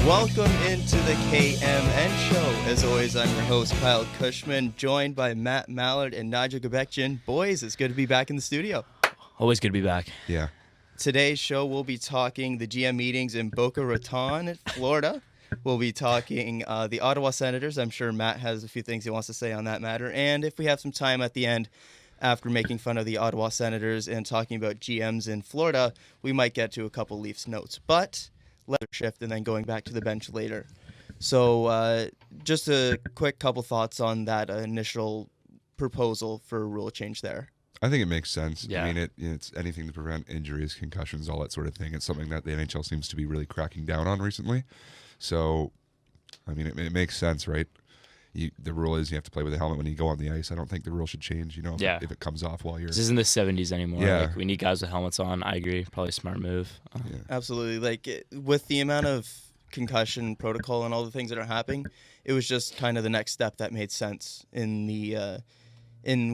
Welcome into the KMN Show. As always, I'm your host, Kyle Cushman, joined by Matt Mallard and Nigel Gabekjian. Boys, it's good to be back in the studio. Always good to be back. Yeah. Today's show, we'll be talking the GM meetings in Boca Raton, Florida. We'll be talking the Ottawa Senators. I'm sure Matt has a few things he wants to say on that matter. And if we have some time at the end, after making fun of the Ottawa Senators and talking about GMs in Florida, we might get to a couple Leafs notes. But let's shift and then going back to the bench later. So just a quick couple thoughts on that initial proposal for a rule change there. I think it makes sense. Yeah. I mean, it's anything to prevent injuries, concussions, all that sort of thing. It's something that the NHL seems to be really cracking down on recently. So, I mean, it makes sense, right? The rule is you have to play with a helmet when you go on the ice. I don't think the rule should change, if it comes off while you're... This isn't the 70s anymore. Yeah. Like, we need guys with helmets on. I agree. Probably a smart move. Yeah. Absolutely. With the amount of concussion protocol and all the things that are happening, it was just kind of the next step that made sense in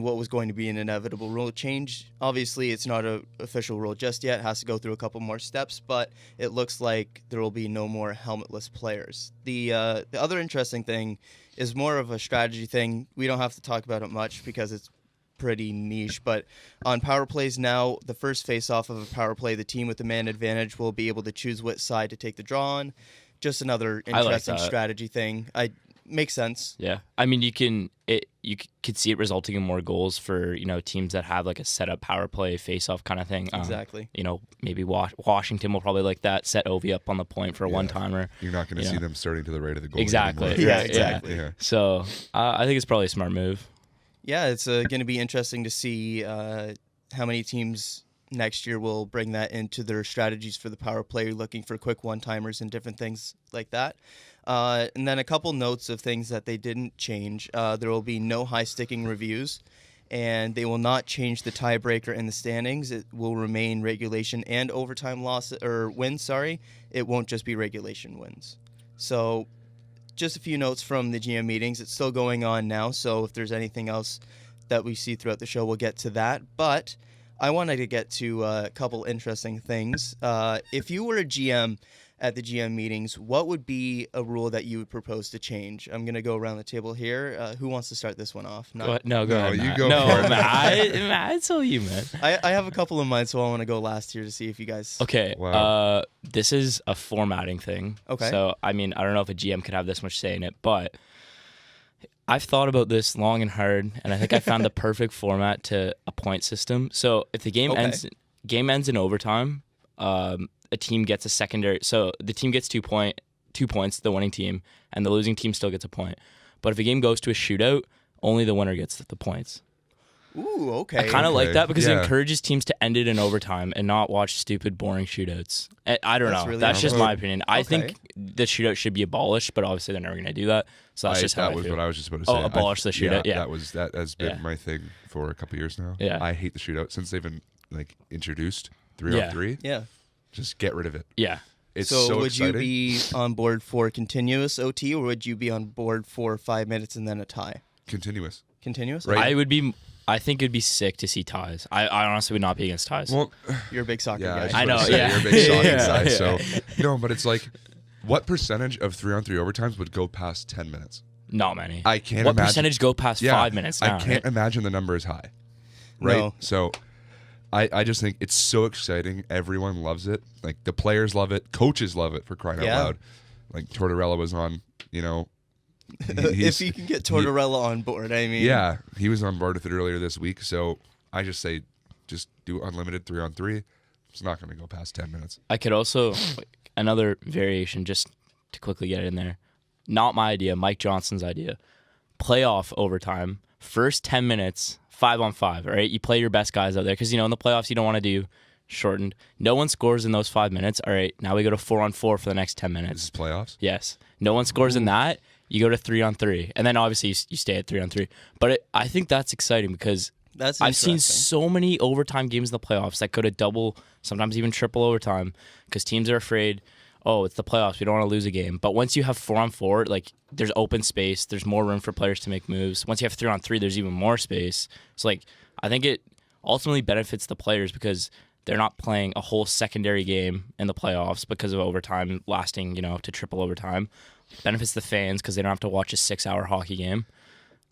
what was going to be an inevitable rule change. Obviously, it's not an official rule just yet. It has to go through a couple more steps, but it looks like there will be no more helmetless players. The other interesting thing is more of a strategy thing. We don't have to talk about it much because it's pretty niche, but on power plays now, the first face-off of a power play, the team with the man advantage will be able to choose which side to take the draw on. Just another interesting strategy thing. Makes sense. Yeah. I mean, you could see it resulting in more goals for, teams that have like a setup power play face-off kind of thing. Exactly. Maybe Washington will probably like that, set Ovi up on the point for a one-timer. You're not going to see them starting to the right of the goal. Exactly. Anymore. Yeah, exactly. Yeah. So I think it's probably a smart move. Yeah, it's going to be interesting to see how many teams next year will bring that into their strategies for the power play, looking for quick one-timers and different things like that. And then a couple notes of things that they didn't change. There will be no high-sticking reviews, and they will not change the tiebreaker in the standings. It will remain regulation and overtime wins. It won't just be regulation wins. So just a few notes from the GM meetings. It's still going on now, so if there's anything else that we see throughout the show, we'll get to that. But I wanted to get to a couple interesting things. If you were a GM at the GM meetings, what would be a rule that you would propose to change? I'm going to go around the table here. Who wants to start this one off? Go ahead, Matt. You go No, for it. Matt, it's all you, man. I have a couple of mine, so I want to go last here to see if you guys... Okay. Wow. This is a formatting thing. Okay. So, I mean, I don't know if a GM could have this much say in it, but I've thought about this long and hard, and I think I found the perfect format to a point system. So if the game ends in overtime, a team gets a secondary. So the team gets 2 points, the winning team, and the losing team still gets a point. But if a game goes to a shootout, only the winner gets the points. Ooh, okay. I kind of like that because it Yeah. encourages teams to end it in overtime and not watch stupid, boring shootouts. I don't That's know. really That's just interesting. my opinion. I think the shootout should be abolished, but obviously they're never going to do that. So that's just how that was I feel. what I was just about to say. Abolish the shootout. Yeah. That has been Yeah. my thing for a couple years now. Yeah. I hate the shootout since they've been introduced 3-on-3. Yeah. Just get rid of it. Yeah. It's So would exciting. you be on board for continuous OT, or would you be on board for 5 minutes and then a tie? Continuous. Continuous? Right. I think it'd be sick to see ties. I honestly would not be against ties. Well, You're a big soccer yeah, guy. I know, Say, yeah. You're a big soccer Yeah. guy. Yeah. So no, but it's like, what percentage of 3-on-3 overtimes would go past 10 minutes? Not many. I can't What imagine. percentage go past 5 minutes now? I can't right? imagine the number is high. Right? No. So I just think it's so exciting. Everyone loves it. Like the players love it. Coaches love it, for crying out Yeah. loud. Like Tortorella was on, If you can get Tortorella on board, I mean. Yeah, he was on board with it earlier this week. So I just say, just do unlimited 3-on-3. It's not going to go past 10 minutes. I could also, another variation, just to quickly get it in there. Not my idea, Mike Johnson's idea. Playoff overtime, first 10 minutes, 5-on-5, all right? You play your best guys out there because, in the playoffs, you don't want to do shortened. No one scores in those 5 minutes. All right, now we go to 4-on-4 for the next 10 This minutes. is playoffs. Yes. No one scores in that. You go to 3-on-3. And then obviously you stay at 3-on-3. But I think that's exciting because That's I've seen interesting. so many overtime games in the playoffs that go to double, sometimes even triple overtime because teams are afraid, oh, it's the playoffs. We don't want to lose a game. But once you have 4-on-4, there's open space. There's more room for players to make moves. Once you have 3-on-3, there's even more space. So, I think it ultimately benefits the players because they're not playing a whole secondary game in the playoffs because of overtime lasting, to triple overtime. Benefits the fans because they don't have to watch a 6-hour hockey game.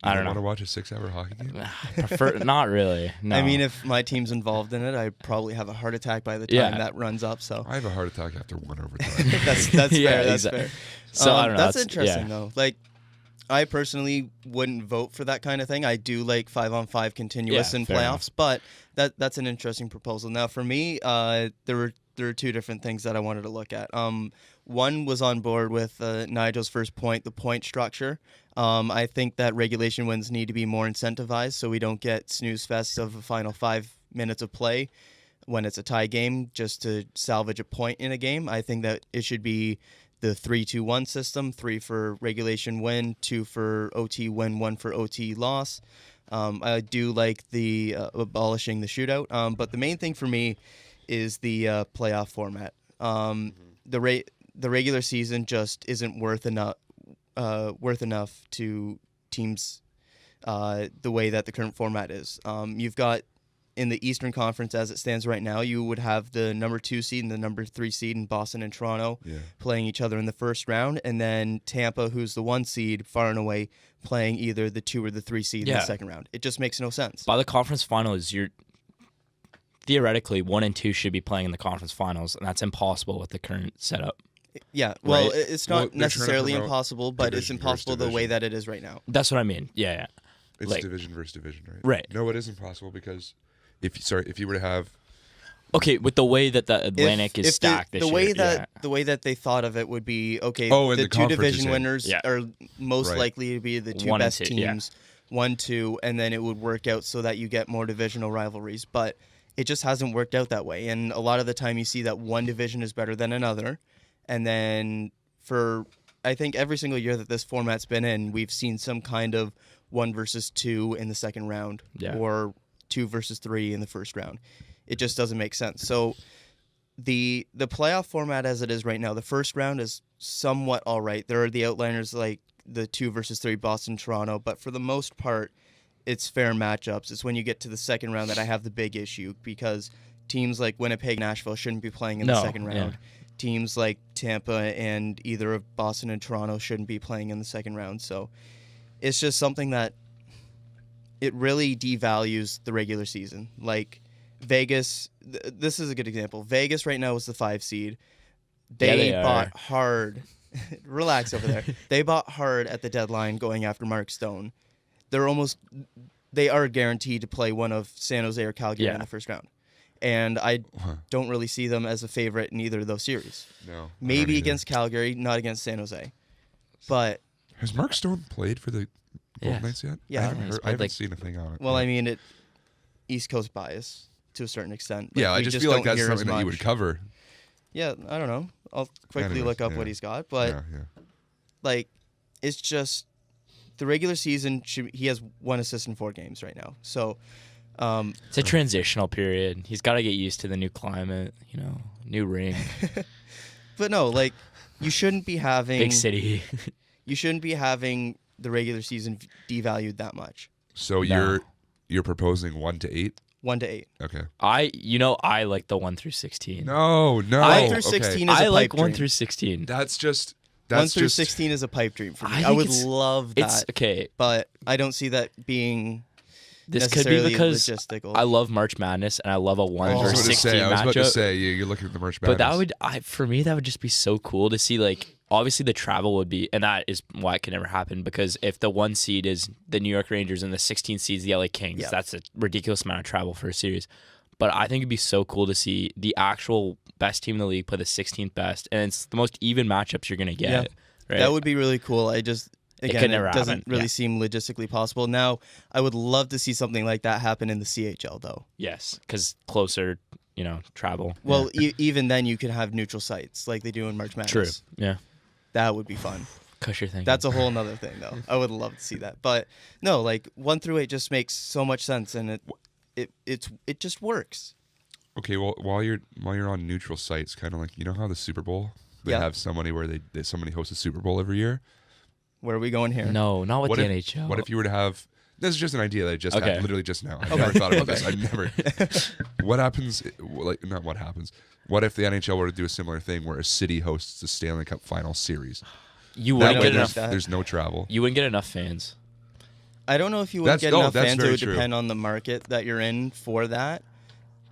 I don't know. Want to watch a 6-hour hockey game? I prefer not really. No. I mean, if my team's involved in it, I probably have a heart attack by the time that runs up. So I have a heart attack after one overtime. that's fair. That's exactly. fair. So I don't know. That's interesting though. Like, I personally wouldn't vote for that kind of thing. I do like 5-on-5 continuous in playoffs, but that's an interesting proposal. Now, for me, there were two different things that I wanted to look at. One was on board with Nigel's first point, the point structure. I think that regulation wins need to be more incentivized so we don't get snooze fests of the final 5 minutes of play when it's a tie game just to salvage a point in a game. I think that it should be the 3-2-1 system, 3 for regulation win, 2 for OT win, 1 for OT loss. I do like the abolishing the shootout, but the main thing for me is the playoff format. The regular season just isn't worth enough to teams the way that the current format is. You've got in the Eastern Conference as it stands right now, you would have the number 2 seed and the number 3 seed in Boston and Toronto playing each other in the first round, and then Tampa, who's the 1 seed, far and away playing either the 2 or the 3 seed in the second round. It just makes no sense. By the conference finals, you're theoretically 1 and 2 should be playing in the conference finals, and that's impossible with the current setup. Yeah, well, it's not necessarily impossible, but it's impossible the way that it is right now. That's what I mean. Yeah. It's division versus division, right? Right. No, it is impossible because if you were to have with the way that the Atlantic is stacked this year. The way that they thought of it would be the 2 division winners are most Right. likely to be the 2 1 and best 2, teams, 1-2, and then it would work out so that you get more divisional rivalries. But it just hasn't worked out that way, and a lot of the time you see that one division is better than another, and then for I think every single year that this format's been in, we've seen some kind of 1 versus 2 in the second round, or 2 versus 3 in the first round. It just doesn't make sense. So the playoff format as it is right now, the first round is somewhat all right. There are the outliners like the 2 versus 3 Boston, Toronto, but for the most part, it's fair matchups. It's when you get to the second round that I have the big issue because teams like Winnipeg, Nashville shouldn't be playing in the second round. Teams like Tampa and either of Boston and Toronto shouldn't be playing in the second round. So it's just something that it really devalues the regular season. Like Vegas, this is a good example. Vegas right now is the 5 seed. They bought hard. Relax over there. They bought hard at the deadline going after Mark Stone. They are guaranteed to play one of San Jose or Calgary in the first round. And I don't really see them as a favorite in either of those series. No. Maybe against Calgary, not against San Jose. But has Mark Stone played for the Golden Knights yet? Yeah. I haven't seen a thing on it. Well, I mean, East Coast bias to a certain extent. Yeah, I just feel like that's something that you would cover. Yeah, I don't know. I'll quickly look up what he's got. But, it's just the regular season, he has 1 assist in 4 games right now. So it's a transitional period. He's got to get used to the new climate, new ring. But no, you shouldn't be having big city. You shouldn't be having the regular season devalued that much. So you're proposing 1 to 8? 1 to 8. Okay. I like the 1 through 16. No. 1 through 16 is a pipe like dream. 1 through 16. That's just 1 through 16 is a pipe dream for me. I would love that. It's okay, but I don't see that being. This could be because logistical. I love March Madness and I love a 1 versus 16 matchup. I was about to say you're looking at the March Madness. But for me, that would just be so cool to see. Obviously, the travel would be, and that is why it could never happen. Because if the 1 seed is the New York Rangers and the 16 seed is the LA Kings, that's a ridiculous amount of travel for a series. But I think it'd be so cool to see the actual best team in the league play the 16th best, and it's the most even matchups you're gonna get. Yeah. Right? That would be really cool. Again, it doesn't really happen. seem logistically possible. Now, I would love to see something like that happen in the CHL, though. Yes, because closer, travel. Well, even then, you could have neutral sites like they do in March Madness. True. Yeah. That would be fun. Cause you're thinking. That's a whole nother thing, though. I would love to see that. But no, 1 through 8 just makes so much sense, and it just works. Okay, well, while you're on neutral sites, kind of like how the Super Bowl, they have somebody where somebody hosts a Super Bowl every year. Where are we going here? No, not with the NHL. What if you were to have This is just an idea that I just Okay. had literally just now. I never thought about this. I never. What happens? Like, not what happens. What if the NHL were to do a similar thing where a city hosts the Stanley Cup Final Series? You That wouldn't way get enough. there's no travel. You wouldn't get enough fans. I don't know if you would get That's enough fans. It very would true. depend on the market that you're in for that.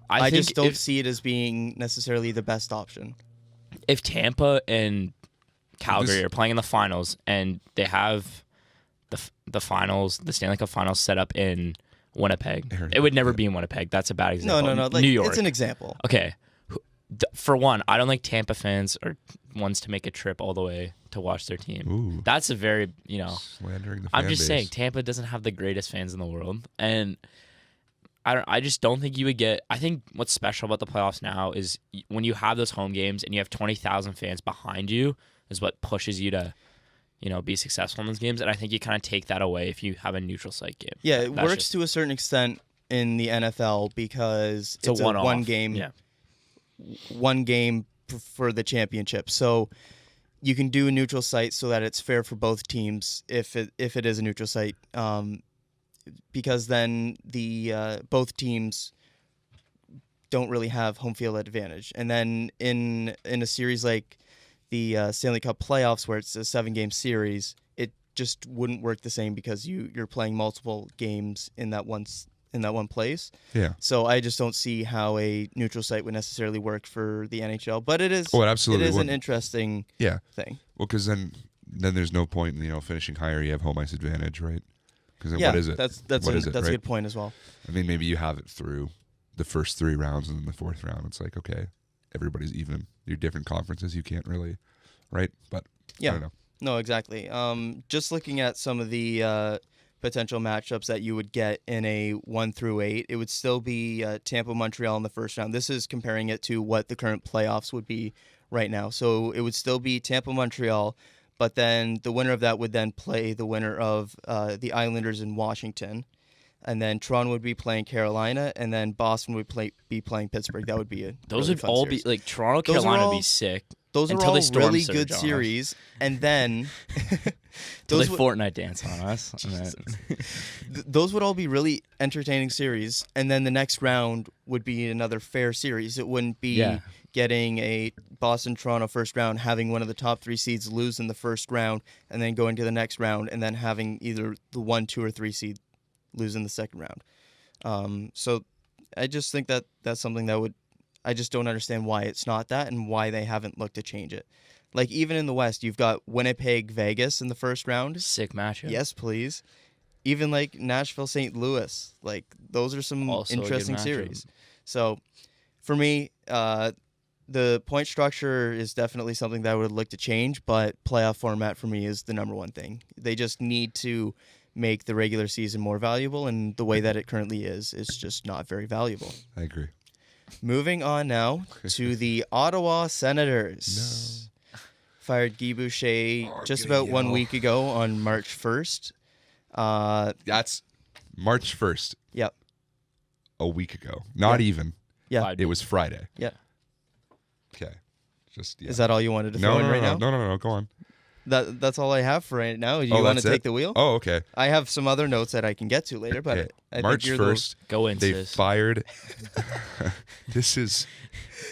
I I think just don't if, see it as being necessarily the best option. if Tampa and Calgary This- are playing in the finals and they have the finals, the Stanley Cup finals set up in Winnipeg, Aaron, it would never be in Winnipeg. That's a bad No, example. no. Like, New York. It's an example. Okay. For one, I don't think Tampa fans are ones to make a trip all the way to watch their team. Ooh. That's a very, Slandering the fan I'm just base. saying Tampa doesn't have the greatest fans in the world. And I just don't think you would get. I think what's special about the playoffs now is when you have those home games and you have 20,000 fans behind you is what pushes you to, be successful in those games. And I think you kind of take that away if you have a neutral site game. Yeah, it That's works just- to a certain extent in the NFL because it's a one-off. one game. Yeah. One game for the championship. So you can do a neutral site so that it's fair for both teams if it is a neutral site, because then the both teams don't really have home field advantage. And then in a series like the Stanley Cup playoffs where it's a 7-game series, it just wouldn't work the same because you're playing multiple games in that one place. Yeah. So I just don't see how a neutral site would necessarily work for the NHL, but it is. Oh, it absolutely It is an wouldn't. interesting Yeah. thing. Well, because then there's no point in finishing higher. You have home ice advantage, right? Because then Yeah, what is it? that's What is it, that's a right? good point as well. I mean, maybe you have it through the first 3 rounds, and then the 4th round, it's like, okay, everybody's even. You're different conferences. You can't really, right? But Yeah. I don't know. No, exactly. Just looking at some of the potential matchups that you would get in a 1 through 8, it would still be Tampa, Montreal in the first round. This is comparing it to what the current playoffs would be right now. So it would still be Tampa, Montreal, but then the winner of that would then play the winner of the Islanders in Washington. And then Toronto would be playing Carolina, and then Boston would be playing Pittsburgh. That would be a Those really would fun all series. be like Toronto, Those are Carolina would all- be sick. Those are until all they storm really surge good on us. series, and then Till they those would, Fortnite dance on us. And then, those would all be really entertaining series, and then the next round would be another fair series. It wouldn't be Yeah. getting a Boston-Toronto first round, having one of the top 3 seeds lose in the first round, and then going to the next round, and then having either the 1, 2, or 3 seed lose in the second round. So I just think that that's something that would. I just don't understand why it's not that and why they haven't looked to change it. Like, even in the West, you've got Winnipeg, Vegas in the first round. sick matchup. Yes, please. Even like Nashville, St. Louis, like those are some Also a good interesting matchup. series. So, for me, the point structure is definitely something that I would look to change, but playoff format for me is the number one thing. They just need to make the regular season more valuable, and the way that it currently is just not very valuable. I agree. Moving on now to the Ottawa Senators. Fired Guy Boucher just gonna about 1 yell. week ago on March 1st. That's March 1st, Yep. a week ago. Not Yeah. even. Yeah. Five It was Friday. Yeah. Okay. Just Is that all you wanted to no, throw no, in right no, now? no. Go on. That's all I have for right now. You Oh, want to that's it? take the wheel? Oh, okay. I have some other notes that I can get to later, but Okay. I March think you're 1st, Go in, they sis. fired. This is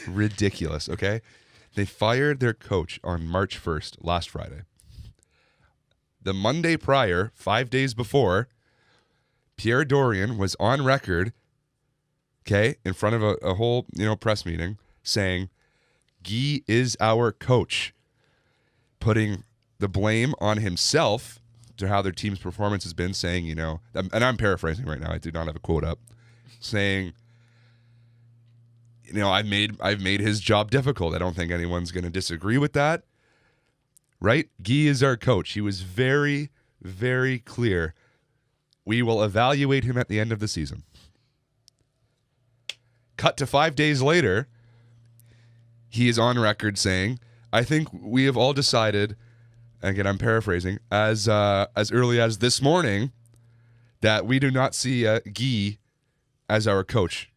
ridiculous, okay? They fired their coach on March 1st, last Friday. The Monday prior, 5 days before, Pierre Dorian was on record, okay, in front of a whole, press meeting saying, Guy is our coach, putting the blame on himself to how their team's performance has been, saying, and I'm paraphrasing right now, I do not have a quote up, saying, I've made his job difficult. I don't think anyone's going to disagree with that. Right? Guy is our coach. He was very, very clear. We will evaluate him at the end of the season. Cut to 5 days later, he is on record saying, I think we have all decided, again, I'm paraphrasing, as early as this morning, that we do not see Guy as our coach.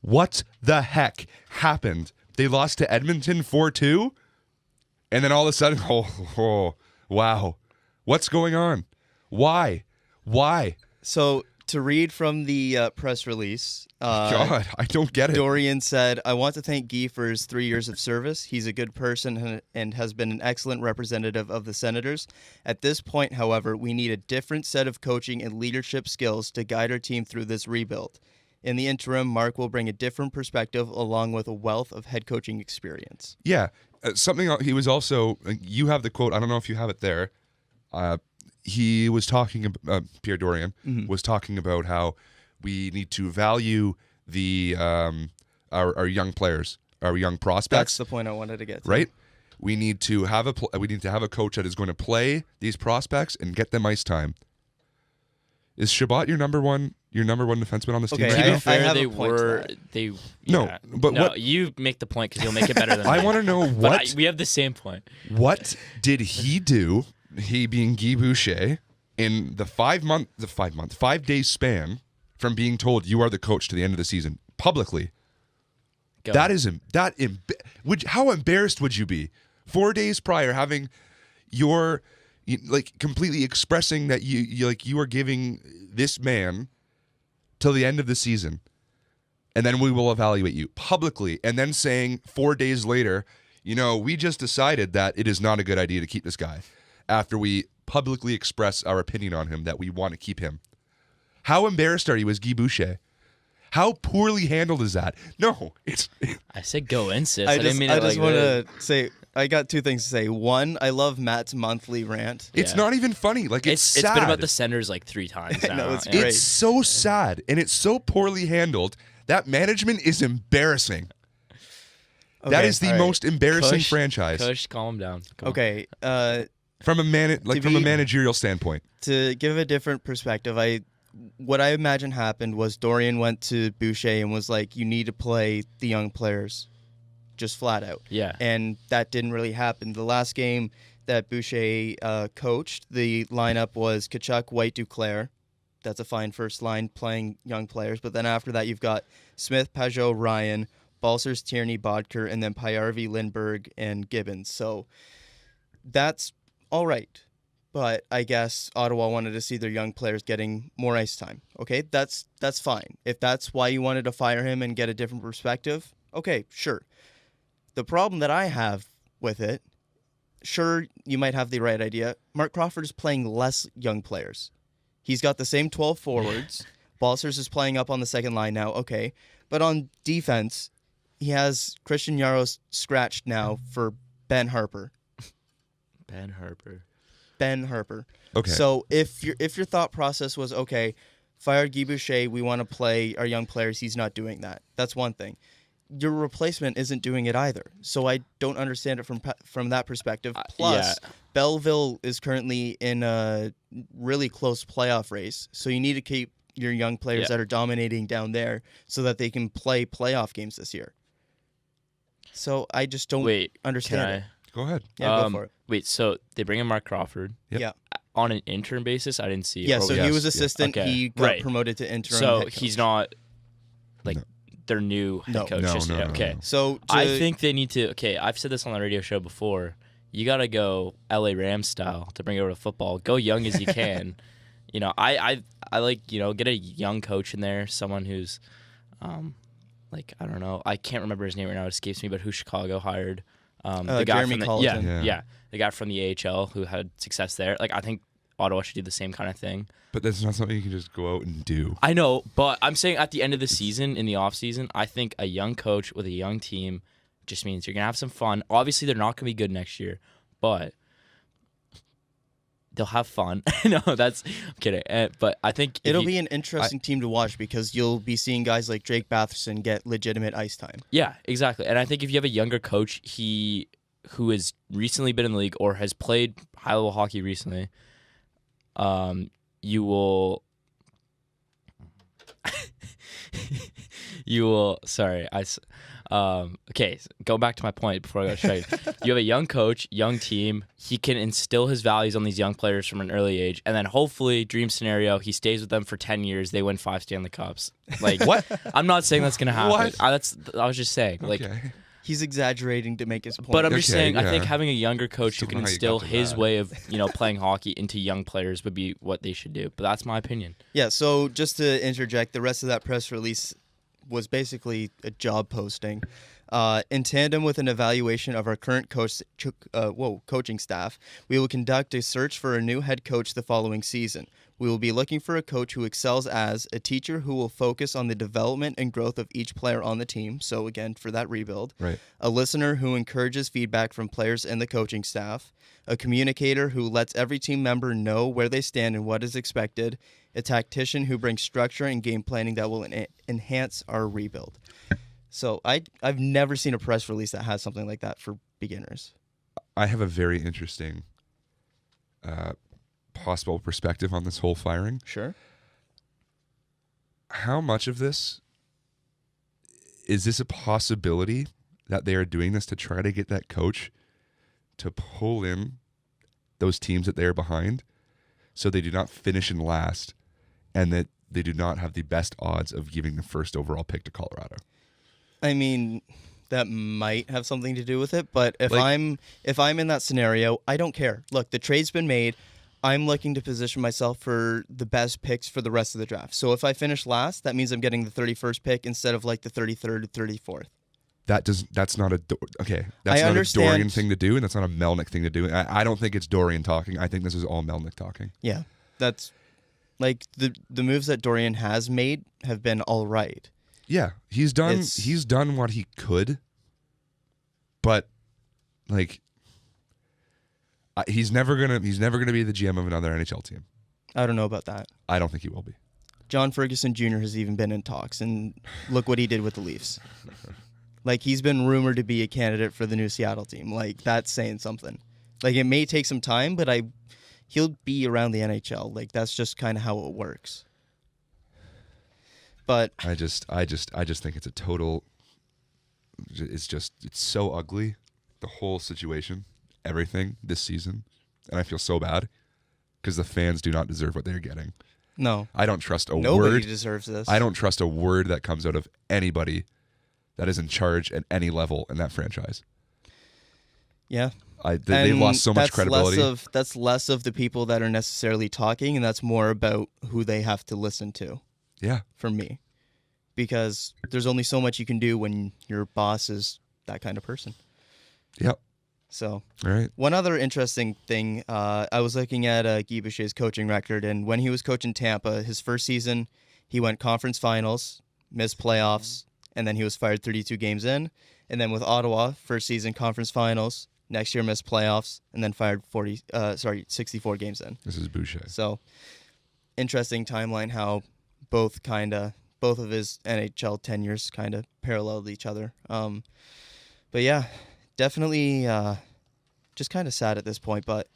What the heck happened? They lost to Edmonton 4-2? And then all of a sudden, oh, wow. What's going on? Why? Why? So to read from the press release, God, I don't get it. Dorian said, "I want to thank Guy for his 3 years of service. He's a good person and has been an excellent representative of the Senators. At this point, however, we need a different set of coaching and leadership skills to guide our team through this rebuild. In the interim, Mark will bring a different perspective along with a wealth of head coaching experience." Yeah, something he was also. You have the quote. I don't know if you have it there. He was talking. Pierre Dorian was talking about how we need to value the our young players, our young prospects. That's the point I wanted to get to. Right. We need to have a coach that is going to play these prospects and get them ice time. Is Shabbat your number one defenseman on this team? Okay, Right To now? be fair, have they a point to were that. they. No, yeah. but no, what- you make the point because you'll make it better than I me. want to know But we have the same point. what did he do? He being Guy Boucher in the 5 days span from being told you are the coach to the end of the season publicly. Go. How embarrassed would you be 4 days prior having your completely expressing that you are giving this man till the end of the season, and then we will evaluate you publicly, and then saying 4 days later, we just decided that it is not a good idea to keep this guy after we publicly express our opinion on him that we want to keep him. How embarrassed are you as Guy Boucher? How poorly handled is that? No, it's I said go in, sis. I didn't just, mean I it just like want that. to say, I got two things to say. One, I love Matt's monthly rant. it's Yeah. not even funny. Like it's sad. It's been about the Senators like 3 times now. know, it's yeah. great. It's so sad and it's so poorly handled. That management is embarrassing. That Okay, is the all right. most embarrassing Kush, franchise Kush, calm down. Come on. Okay, from a from a be- managerial standpoint. to give a different perspective, what I imagine happened was Dorian went to Boucher and was like, "You need to play the young players, just flat out." Yeah. And that didn't really happen. The last game that Boucher coached, the lineup was Kachuk, White, Duclair. That's a fine first line playing young players. But then after that, you've got Smith, Pajot, Ryan, Balsers, Tierney, Bodker, and then Pyarvi, Lindbergh, and Gibbons. So that's all right. But I guess Ottawa wanted to see their young players getting more ice time. Okay, that's fine. If that's why you wanted to fire him and get a different perspective, okay, sure. The problem that I have with it, sure, you might have the right idea. Mark Crawford is playing less young players. He's got the same 12 forwards. Balsers is playing up on the second line now, okay. But on defense, he has Christian Jaros scratched now for Ben Harper. Ben Harper. Okay. So if your thought process was, okay, fire Guy Boucher, we want to play our young players, he's not doing that. That's one thing. Your replacement isn't doing it either. So I don't understand it from that perspective. Plus, yeah. Belleville is currently in a really close playoff race. So you need to keep your young players that are dominating down there so that they can play playoff games this year. So I just don't understand it. Go ahead. Yeah, go for it. Wait, so they bring in Mark Crawford Yep. Yeah. on an intern basis? I didn't see it. Yeah, Or so was- he yes, was yes. assistant. Okay. He got Right. promoted to interim. So head he's coach. not like No. their new head No. coach. No, just no, yet. no, Okay. no. So I think they need to. Okay, I've said this on the radio show before. You got to go LA Rams style to bring it over to football. Go young as you can. I like, get a young coach in there, someone who's, like, I don't know. I can't remember his name right now. It escapes me, but who Chicago hired. The guy Jeremy from Colleton. Yeah. the guy from the AHL who had success there. Like, I think Ottawa should do the same kind of thing. But that's not something you can just go out and do. I know, but I'm saying at the end of the season, in the off season, I think a young coach with a young team just means you're gonna have some fun. Obviously, they're not gonna be good next year, but they'll have fun. No, I'm kidding. But I think it'll be an interesting team to watch because you'll be seeing guys like Drake Batherson get legitimate ice time. Yeah, exactly. And I think if you have a younger coach, who has recently been in the league or has played high level hockey recently, you will. Sorry, okay, go back to my point before I go straight. You have a young coach, young team. He can instill his values on these young players from an early age, and then hopefully, dream scenario, he stays with them for 10 years. They win 5 Stanley Cups. Like What? I'm not saying that's gonna happen. What? I was just saying. Like Okay. He's exaggerating to make his point. But I'm just Okay, saying, I think yeah. having a younger coach who Still can know how you instill got to his that. way of playing hockey into young players would be what they should do. But that's my opinion. Yeah, so just to interject, the rest of that press release was basically a job posting. In tandem with an evaluation of our current coaching staff, we will conduct a search for a new head coach the following season. We will be looking for a coach who excels as a teacher who will focus on the development and growth of each player on the team. So again, for that rebuild. Right. A listener who encourages feedback from players and the coaching staff. A communicator who lets every team member know where they stand and what is expected. A tactician who brings structure and game planning that will enhance our rebuild. So I've never seen a press release that has something like that for beginners. I have a very interesting possible perspective on this whole firing. Sure. How much of this is this a possibility that they are doing this to try to get that coach to pull in those teams that they are behind so they do not finish in last and that they do not have the best odds of giving the first overall pick to Colorado? I mean, that might have something to do with it, but if Like- I'm in that scenario, I don't care. Look, the trade's been made. I'm looking to position myself for the best picks for the rest of the draft. So if I finish last, that means I'm getting the 31st pick instead of like the 33rd or 34th. That's not a okay. I That's not understand. a Dorian thing to do, and that's not a Melnick thing to do. I don't think it's Dorian talking. I think this is all Melnick talking. Yeah, that's like the moves that Dorian has made have been all right. Yeah, he's done. It's- He's done what he could, but like, he's never gonna be the GM of another NHL team. I don't know about that. I don't think he will be. John Ferguson Jr. has even been in talks, and look what he did with the Leafs. Like, he's been rumored to be a candidate for the new Seattle team. Like, that's saying something. Like, it may take some time, but he'll be around the NHL. Like, that's just kind of how it works. But I just think it's a total. It's so ugly, the whole situation, everything this season, and I feel so bad because the fans do not deserve what they're getting. no, I don't trust a nobody word. deserves this. I don't trust a word that comes out of anybody that is in charge at any level in that franchise. Yeah. They've And lost so much that's credibility. That's less of the people that are necessarily talking, and that's more about who they have to listen to. Yeah. For me, because there's only so much you can do when your boss is that kind of person. Yep. So All right. one other interesting thing, I was looking at Guy Boucher's coaching record, and when he was coaching Tampa, his first season, he went conference finals, missed playoffs, and then he was fired 32 games in. And then with Ottawa, first season conference finals, next year missed playoffs, and then fired 64 games in. This is Boucher. So interesting timeline how both of his NHL tenures kind of paralleled each other. But yeah, definitely just kind of sad at this point. But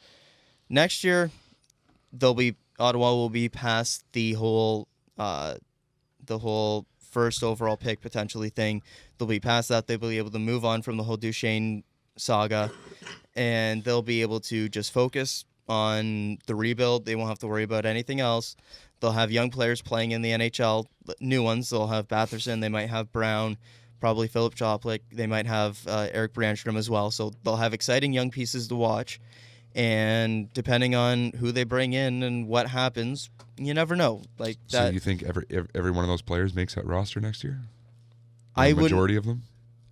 next year, Ottawa will be past the whole first overall pick potentially thing. They'll be past that. They'll be able to move on from the whole Duchesne saga, and they'll be able to just focus on the rebuild. They won't have to worry about anything else. They'll have young players playing in the NHL, new ones. They'll have Batherson. They might have Brown, probably Philip Choplik. They might have Eric Brandstrom as well. So they'll have exciting young pieces to watch. And depending on who they bring in and what happens, you never know. Like So that. you think every one of those players makes that roster next year? I The would. majority of them?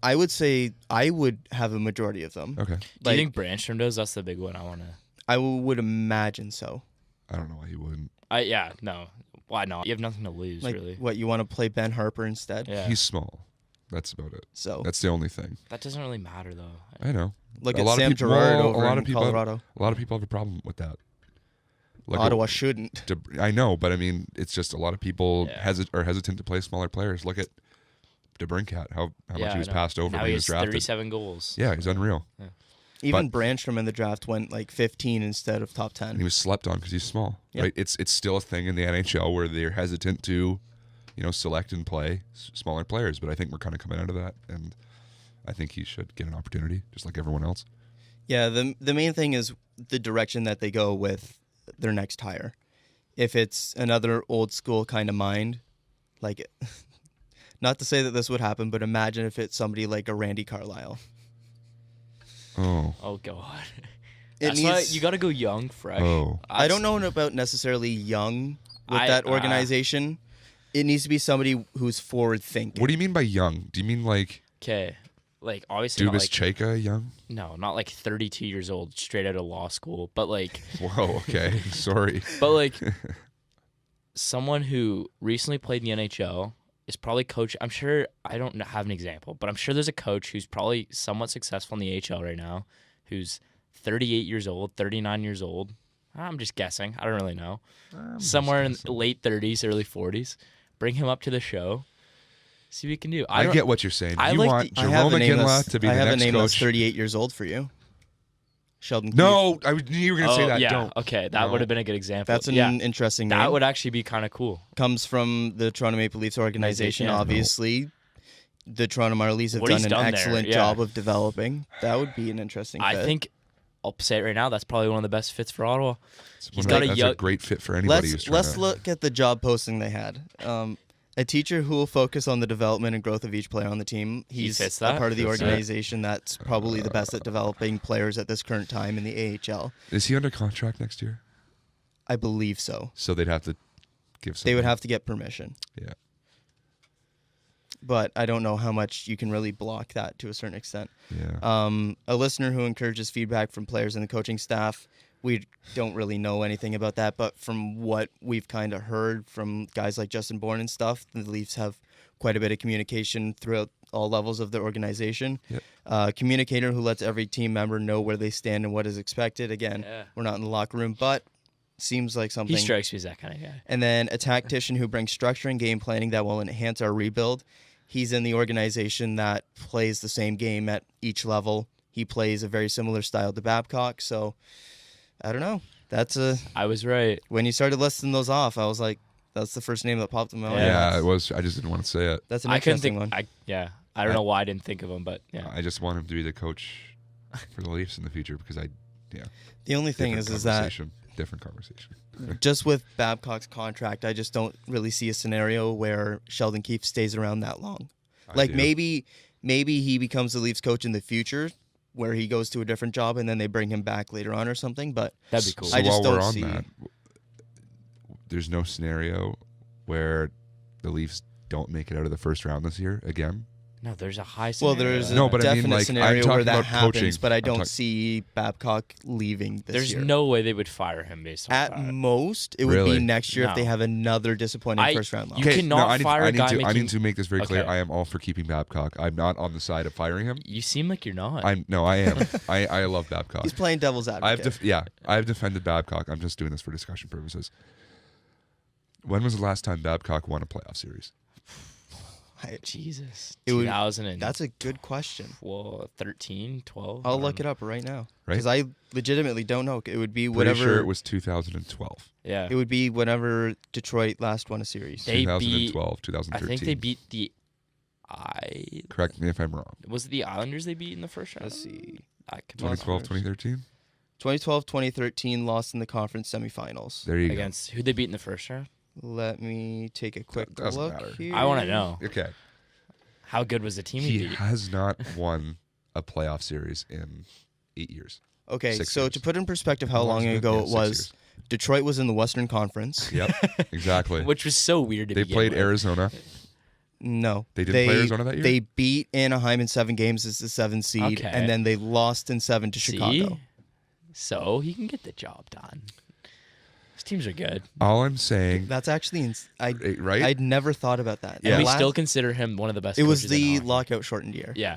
I would say I would have a majority of them. Okay. Do Like, you think Brandstrom does? That's the big one I want to. I would imagine so. I don't know why he wouldn't. Yeah, no. Why not? You have nothing to lose, Like, really. what, you want to play Ben Harper instead? Yeah. He's small. That's about it. So That's the only thing. That doesn't really matter, though. I know. look A at lot of Sam people- Girard well, over a lot in of people- Colorado. A lot of people have a problem with that. Like Ottawa shouldn't. I know, but I mean, it's just a lot of people Yeah. are hesitant to play smaller players. Look at DeBrincat, how much he was I know. passed over Now when he he has was drafted. 37 goals. Yeah, he's unreal. Even Brandstrom in the draft went like 15 instead of top 10. And he was slept on because he's small. Yep. Right? It's still a thing in the NHL where they're hesitant to, select and play smaller players. But I think we're kind of coming out of that, and I think he should get an opportunity, just like everyone else. Yeah, the main thing is the direction that they go with their next hire. If it's another old school kind of mind, like Not to say that this would happen, but imagine if it's somebody like a Randy Carlisle. Oh God. It That's why needs- you got to go young, fresh. Oh. I don't know about necessarily young with that organization. It needs to be somebody who's forward thinking. What do you mean by young? Do you mean like Okay. Like, obviously not Dubas like... Cheka young? No, not like 32 years old, straight out of law school. But like... Whoa, okay. Sorry. But like... someone who recently played in the NHL is probably coach. I'm sure... I don't have an example, but I'm sure there's a coach who's probably somewhat successful in the AHL right now, who's 38 years old, 39 years old. I'm just guessing. I don't really know. Somewhere in late 30s, early 40s. Bring him up to the show. See what we can do. I get what you're saying. I You like want the- I have Jerome a name McGinley that's, to be I the have a next name that's coach? 38 years old for you. Sheldon Keefe. No, I knew you were going to say that. Yeah, Don't. okay. That No. would have been a good example. That's an yeah, interesting name. that would actually be kind of cool. Comes from the Toronto Maple Leafs organization, Yeah. obviously. The Toronto Marlies have What done he's an done there, excellent yeah. job of developing. That would be an interesting I fit. think, I'll say it right now, that's probably one of the best fits for Ottawa. He's got a that's young- a great fit for anybody who's trying Let's to... look at the job posting they had. A teacher who will focus on the development and growth of each player on the team. He's fits a that. part of the Fits that. organization that's probably the best at developing players at this current time in the AHL. Is he under contract next year? I believe so. So they'd have to give something. They would have to get permission. Yeah. But I don't know how much you can really block that to a certain extent. Yeah. A listener who encourages feedback from players and the coaching staff. We don't really know anything about that, but from what we've kind of heard from guys like Justin Bourne and stuff, the Leafs have quite a bit of communication throughout all levels of the organization. Yep. Communicator who lets every team member know where they stand and what is expected. Again, we're not in the locker room, but seems like something. He strikes me as that kind of guy. And then a tactician who brings structure and game planning that will enhance our rebuild. He's in the organization that plays the same game at each level. He plays a very similar style to Babcock, so I don't know. I was right. When you started listing those off, I was like, that's the first name that popped in my mind. Yeah, it was. I just didn't want to say it. That's an I couldn't interesting think. one. I don't know why I didn't think of him, but yeah. I just want him to be the coach for the Leafs in the future because The only thing is that different conversation. just with Babcock's contract, I just don't really see a scenario where Sheldon Keefe stays around that long. I do. maybe he becomes the Leafs coach in the future, where he goes to a different job and then they bring him back later on or something. But That'd be cool. So I just while we're don't on see- that, there's no scenario where the Leafs don't make it out of the first round this year again. No, there's a high well, scenario. there's a No, but I mean, definite like, I'm scenario talking where that about happens, coaching. but I I'm don't talk- see Babcock leaving this There's year. no way they would fire him based on At that. most, it would Really? be next year if No. they have another disappointing first round loss. You cannot fire a guy I making- need to make this very clear. Okay. I am all for keeping Babcock. I'm not on the side of firing him. You seem like you're not. I am. I love Babcock. He's playing devil's advocate. I've defended Babcock. I'm just doing this for discussion purposes. When was the last time Babcock won a playoff series? Jesus. It would- 2000 and That's a good question. 13, 12. I'll look it up right now Right? because I legitimately don't know. It would be Pretty whatever. sure it was 2012. Yeah. It would be whenever Detroit last won a series. They 2012, I 2013. think they beat the Correct me if I'm wrong. Was it the Islanders they beat in the first round? Let's see. I could be 2012, wrong. 2013? 2012, 2013 lost in the conference semifinals. There you Against who they beat in the first round? Let me take a quick doesn't look matter. here. I want to know. go. Okay. How good was the team he He beat? has not won a playoff series in 8 years. Okay, 6 so years. to put in perspective how How long long has it ago been? it Yeah, 6 was, Detroit was in the Western Conference. Yep, exactly. Which was so weird to They begin played with. Arizona. No. They didn't play Arizona that year? They beat Anaheim in 7 games as the 7th seed, Okay. and then they lost in 7 to See? Chicago. So he can get the job done. These teams are good. All I'm saying, That's actually right? I'd never thought about that. Yeah. And we Last- still consider him one of the best it was coaches in the hockey. lockout shortened year. Yeah.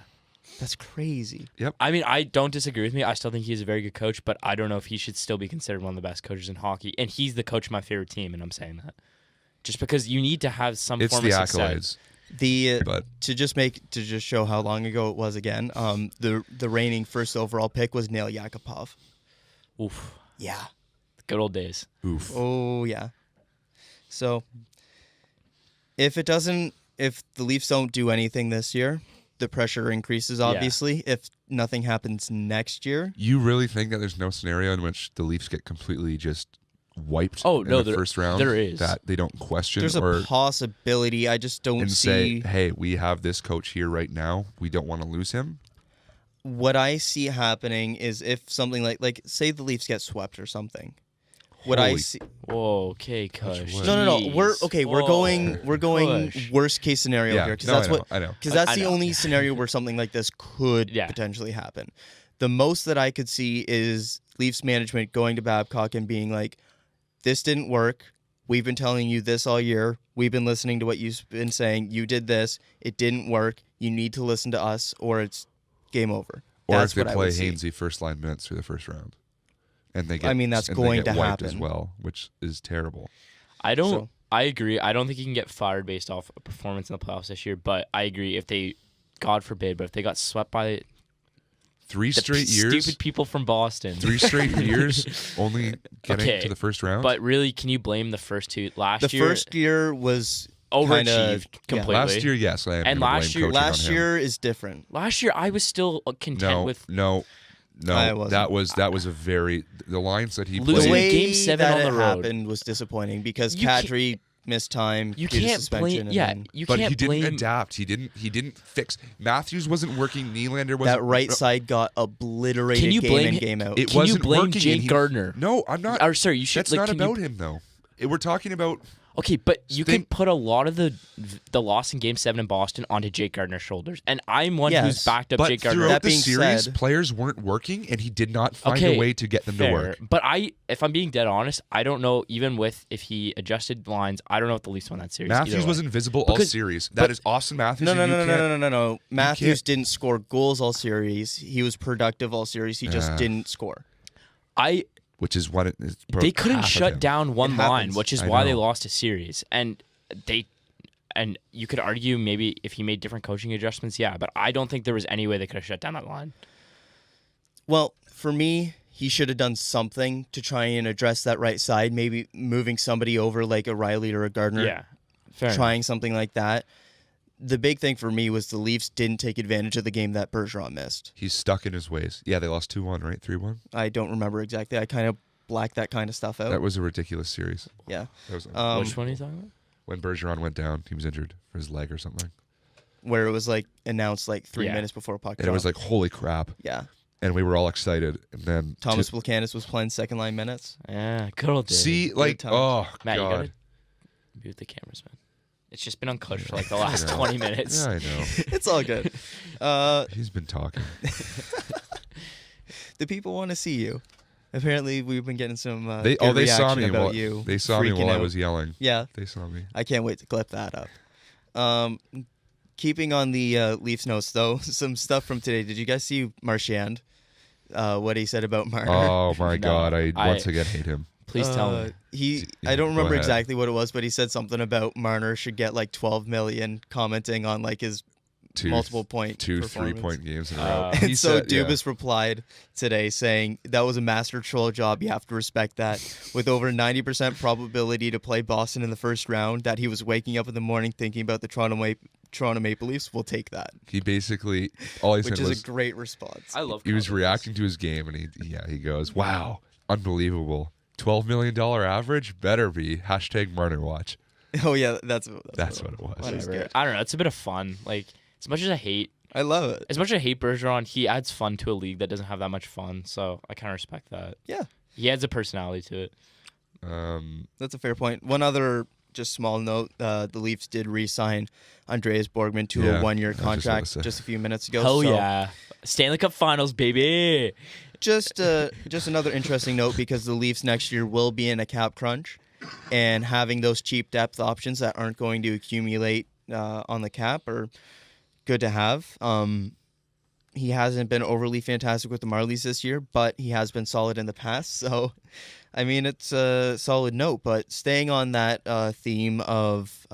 That's crazy. I mean, I don't disagree with me. I still think he's a very good coach, but I don't know if he should still be considered one of the best coaches in hockey. And he's the coach of my favorite team, and I'm saying that. Just because you need to have some it's form the of success. accolades. But to just show how long ago it was again, the reigning first overall pick was Nail Yakupov. Oof. Yeah. Good old days. Oof. Oh yeah. So if the Leafs don't do anything this year, the pressure increases obviously. If nothing happens next year. You really think that there's no scenario in which the Leafs get completely just wiped Oh, in no, the first round there is. that they don't question There's or a possibility. I just don't and see. say, hey, we have this coach here right now. We don't want to lose him. What I see happening is if something like say the Leafs get swept or something. What I Holy- see. Whoa, okay, Kush. wood. No. We're Jeez. We're going Kush. worst case scenario Yeah, here because no, that's I know. because that's I the know. only scenario where something like this could Yeah. potentially happen. The most that I could see is Leafs management going to Babcock and being like, "This didn't work. We've been telling you this all year. We've been listening to what you've been saying. You did this. It didn't work. You need to listen to us, or it's game over." Or That's if they what I play would see. Hainsey first line minutes through the first round, and they get, I mean, that's and they going get to wiped as happen. well, which is terrible. I don't. So- I agree. I don't think he can get fired based off a performance in the playoffs this year. But I agree if they, God forbid, but if they got swept by 3 the straight years, stupid people from Boston, 3 straight years, only getting Okay, to the first round. but really, can you blame the first two last The year? first year was overachieved kinda- completely. last year, yes, I am And gonna last blame year- coaching on Last him. year is different. Last year, I was still content No, with no, I no. wasn't. That was a very the lines that he Losing The played. way Game 7 that on the it road. happened was disappointing because You can't- Kadri missed time you due to can't suspension. blame. Yeah, and you But can't he didn't blame. adapt. He didn't fix. Matthews wasn't working. Nylander wasn't. that right side got obliterated Can you game blame in, him- game out. It Can you wasn't blame working, Jake and he- Gardner? No, I'm not. Or sorry, you should. That's like, not can you- about him though. We're talking about. Okay, but you can Think- put a lot of the loss in Game 7 in Boston onto Jake Gardner's shoulders, and I'm one who's Yes, backed up But Jake Gardner. throughout That the being series, said- players weren't working, and he did not find Okay, a way to get them Fair. to work. But if I'm being dead honest, I don't know. Even with if he adjusted lines, I don't know if the Leafs won that series. Matthews either way. was invisible all Because- series. but- That is Austin Matthews. no, and no, you no, no, can't- no, no, no, no. Matthews can't- didn't score goals all series. He was productive all series. He just Yeah. didn't score. Which is what it is. They couldn't half of shut him. down one It line, happens. which is I why they know. lost a series. And you could argue maybe if he made different coaching adjustments, yeah. But I don't think there was any way they could have shut down that line. Well, for me, he should have done something to try and address that right side. Maybe moving somebody over like a Riley or a Gardner. Yeah, fair enough. Trying something like that. The big thing for me was the Leafs didn't take advantage of the game that Bergeron missed. He's stuck in his ways. Yeah, they lost 2-1, right? 3-1. I don't remember exactly. I kind of blacked that kind of stuff out. That was a ridiculous series. Yeah. That was Which one are you talking about? when Bergeron went down. He was injured for his leg or something, Where it was like announced like 3 Yeah. minutes before puck and it was drop. like, holy crap! Yeah. And we were all excited. And then Thomas Wilcanis was playing second line minutes. Yeah, good old Dave. see, like, times. oh Matt, you god, gotta mute the cameras, man. It's just been on Kush for like the last Yeah. 20 minutes. yeah, I know. It's all good. He's been talking. The people want to see you. Apparently, we've been getting some They good they saw reaction me about while you. they saw me freaking while I out. was yelling. Yeah, They saw me. I can't wait to clip that up. Keeping on the Leafs notes, though, some stuff from today. Did you guys see Marchand? What he said about Marner? Oh my No, god, I I- once again hate him. Please tell me. Yeah, I don't go remember ahead. exactly what it was, but he said something about Marner should get like 12 million, commenting on like his multiple point two performance. 3-point games in a row. And He so said- yeah. Dubas replied today saying, "That was a master troll job. You have to respect that. With over 90% probability to play Boston in the first round, that he was waking up in the morning thinking about the Toronto Maple Leafs, we'll take that." He basically all he Which said is was a great response. I love he was Kyle reacting to his game, and he goes, "Wow, unbelievable! $12 million average, better be #Marner watch." Oh yeah, that's what it was. That is Whatever. good. I don't know. It's a bit of fun. Like as much as I hate Bergeron, he adds fun to a league that doesn't have that much fun. So I kind of respect that. Yeah, He adds a personality to it. that's a fair point. One other just small note: the Leafs did re-sign Andreas Borgman to Yeah, a 1-year I was just about to contract say. just a few minutes ago. Oh so yeah, Stanley Cup Finals, baby. Just another interesting note because the Leafs next year will be in a cap crunch, and having those cheap depth options that aren't going to accumulate on the cap are good to have. He hasn't been overly fantastic with the Marlies this year, but he has been solid in the past. So, I mean, it's a solid note. But staying on that theme of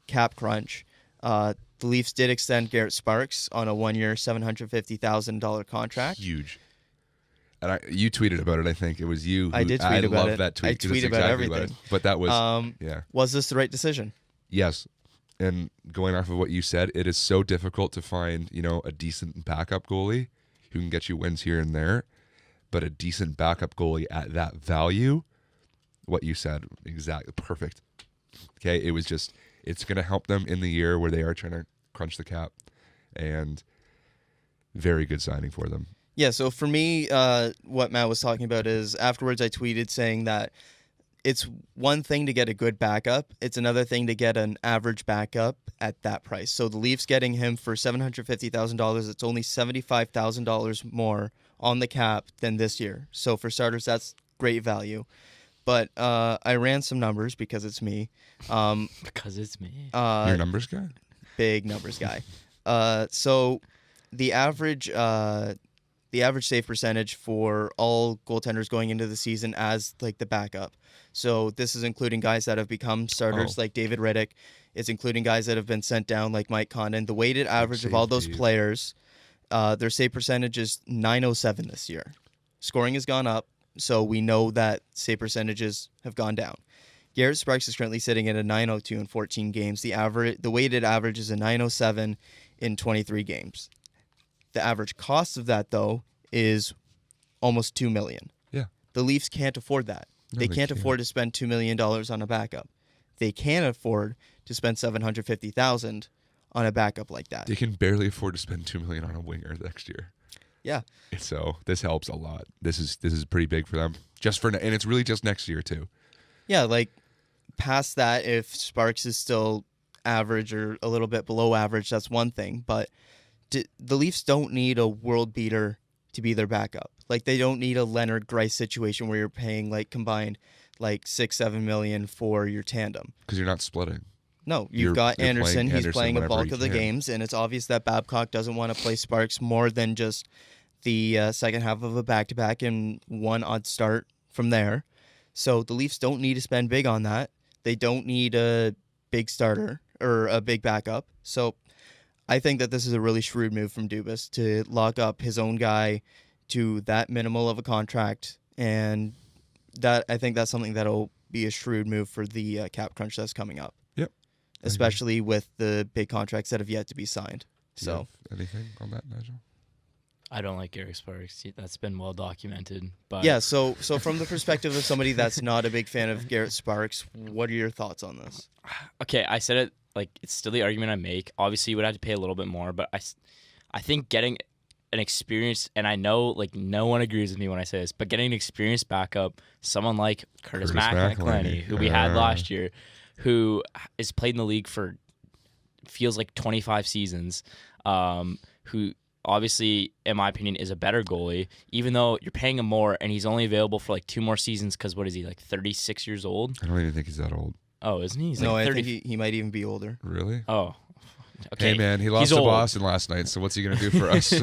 cap crunch, the Leafs did extend Garret Sparks on a 1-year, $750,000 contract. Huge. And you tweeted about it. I think it was you. I did tweet about love it. that tweet. I 'cause tweet it's about exactly what everything. But that was yeah. Was this the right decision? Yes. And going off of what you said, it is so difficult to find, a decent backup goalie who can get you wins here and there, but a decent backup goalie at that value what you said. Exactly. Perfect. Okay. It was just, it's going to help them in the year where they are trying to crunch the cap, and very good signing for them. Yeah, so for me, what Matt was talking about is afterwards I tweeted saying that it's one thing to get a good backup. It's another thing to get an average backup at that price. So the Leafs getting him for $750,000, it's only $75,000 more on the cap than this year. So for starters, that's great value. But I ran some numbers because it's me. Because it's me. Your numbers guy? Big numbers guy. So the average save percentage for all goaltenders going into the season as like the backup. So this is including guys that have become starters like David Riddick. It's including guys that have been sent down like Mike Condon. The weighted average of all those players, their save percentage is .907 this year. Scoring has gone up, so we know that save percentages have gone down. Garret Sparks is currently sitting at a .902 in 14 games. The weighted average is a .907 in 23 games. The average cost of that, though, is almost $2 million. Yeah. The Leafs can't afford that. They can't afford to spend $2 million on a backup. They can afford to spend $750,000 on a backup like that. They can barely afford to spend $2 million on a winger next year. Yeah. So this helps a lot. This is pretty big for them. And it's really just next year too. Yeah, like past that, if Sparks is still average or a little bit below average, that's one thing. But the Leafs don't need a world beater to be their backup. Like they don't need a Leonard Grice situation where you're paying like combined like $6-7 million for your tandem. Because you're not splitting. No, you've got Anderson. He's playing a bulk of the games, and it's obvious that Babcock doesn't want to play Sparks more than just the second half of a back-to-back and one odd start from there. So the Leafs don't need to spend big on that. They don't need a big starter or a big backup. So I think that this is a really shrewd move from Dubas to lock up his own guy to that minimal of a contract, and that I think that's something that'll be a shrewd move for the cap crunch that's coming up. Yep. Especially with the big contracts that have yet to be signed. So anything on that, Nigel? I don't like Garret Sparks. That's been well documented. But yeah, so from the perspective of somebody that's not a big fan of Garret Sparks, what are your thoughts on this? Okay, I said it, like, it's still the argument I make. Obviously, you would have to pay a little bit more, but I think getting an experienced, and I know, like, no one agrees with me when I say this, but getting an experienced backup, someone like Curtis McElhinney, who we had last year, who has played in the league for, feels like 25 seasons, who obviously, in my opinion, is a better goalie, even though you're paying him more, and he's only available for, like, 2 more seasons because, what is he, like, 36 years old? I don't even think he's that old. Oh, isn't he? He's no, like 30... I think he might even be older. Really? Oh. Okay. Hey, man, he lost to Boston last night, so what's he going to do for us?